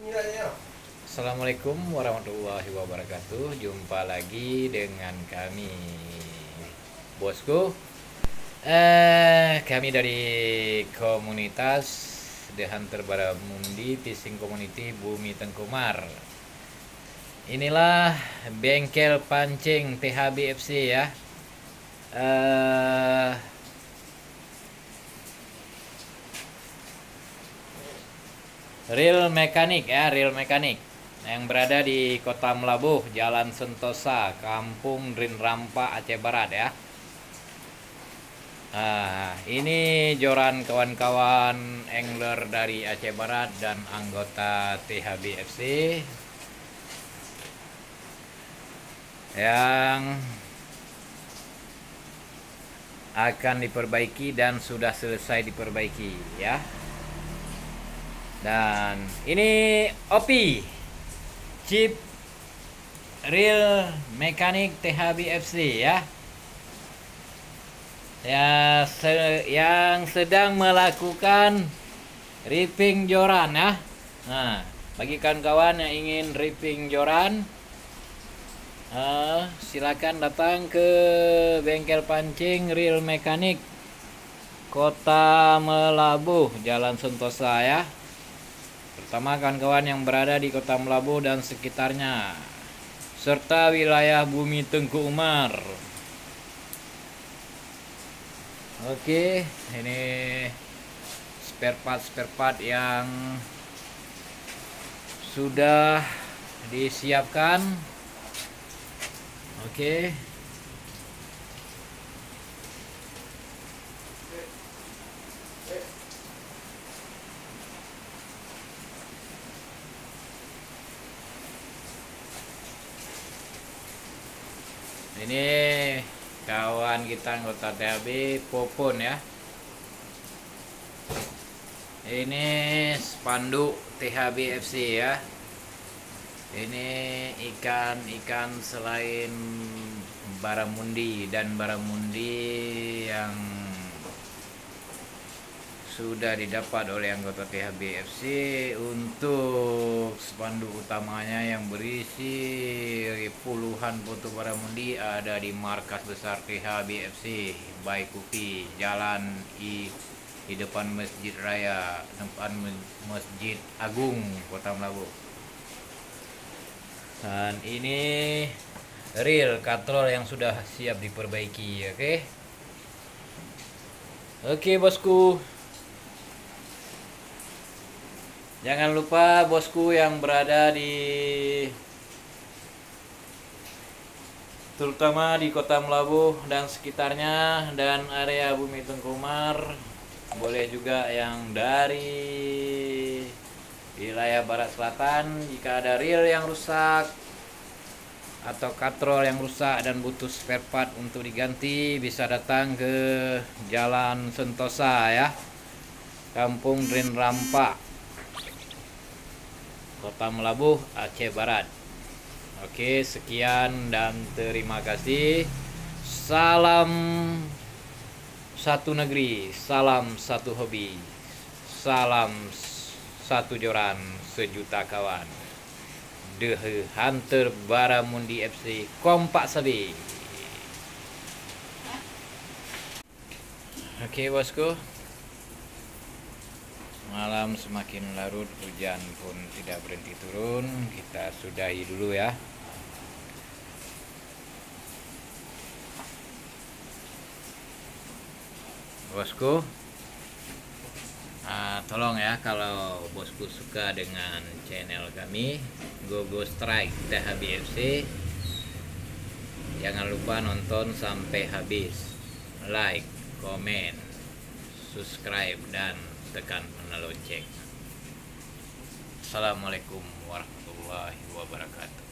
Assalamualaikum warahmatullahi wabarakatuh. Jumpa lagi dengan kami, bosku. Kami dari komunitas The Hunter Baramundi Fishing Community Bumi Tengkumar. Inilah bengkel pancing THBFC ya. Reel mekanik ya, reel mekanik yang berada di Kota Melabuh, Jalan Sentosa, Kampung Drin Rampa, Aceh Barat ya. Ini joran kawan-kawan angler dari Aceh Barat dan anggota THBFC yang akan diperbaiki dan sudah selesai diperbaiki ya. Dan ini OP chip reel mekanik THBFC ya, yang sedang melakukan ripping joran ya. Nah, bagi kawan-kawan yang ingin ripping joran, silakan datang ke bengkel pancing reel mekanik Kota Melabuh, Jalan Sentosa ya. Pertama, kawan-kawan yang berada di Kota Melabuh dan sekitarnya serta wilayah Bumi Tengkumar. Oke, ini spare part yang sudah disiapkan. Oke. Ini kawan kita anggota THB Popon ya. Ini spanduk THBFC ya. Ini ikan-ikan selain baramundi dan baramundi yang sudah didapat oleh anggota THBFC untuk spanduk utamanya yang berisi puluhan foto baramundi ada di markas besar THBFC Baikupi, Jalan di depan Masjid Raya, depan Masjid Agung Kota Melabuh. Dan ini reel katrol yang sudah siap diperbaiki. Oke bosku. Jangan lupa bosku yang berada terutama di Kota Melabuh dan sekitarnya dan area Bumi Tengkumar, boleh juga yang dari wilayah Barat Selatan, jika ada reel yang rusak atau katrol yang rusak dan butuh spare part untuk diganti, bisa datang ke Jalan Sentosa ya, Kampung Drin Rampa, Kota Melabuh, Aceh Barat. Oke, sekian dan terima kasih. Salam satu negeri, salam satu hobi, salam satu joran, sejuta kawan. The Hunter Baramundi FC, kompak sabi. Oke bosku, malam semakin larut, hujan pun tidak berhenti turun. Kita sudahi dulu ya. Bosku, tolong ya, kalau bosku suka dengan channel kami Go Strike THBFC, jangan lupa nonton sampai habis, like, komen, subscribe, dan tekan tanda lonceng. Assalamualaikum warahmatullahi wabarakatuh.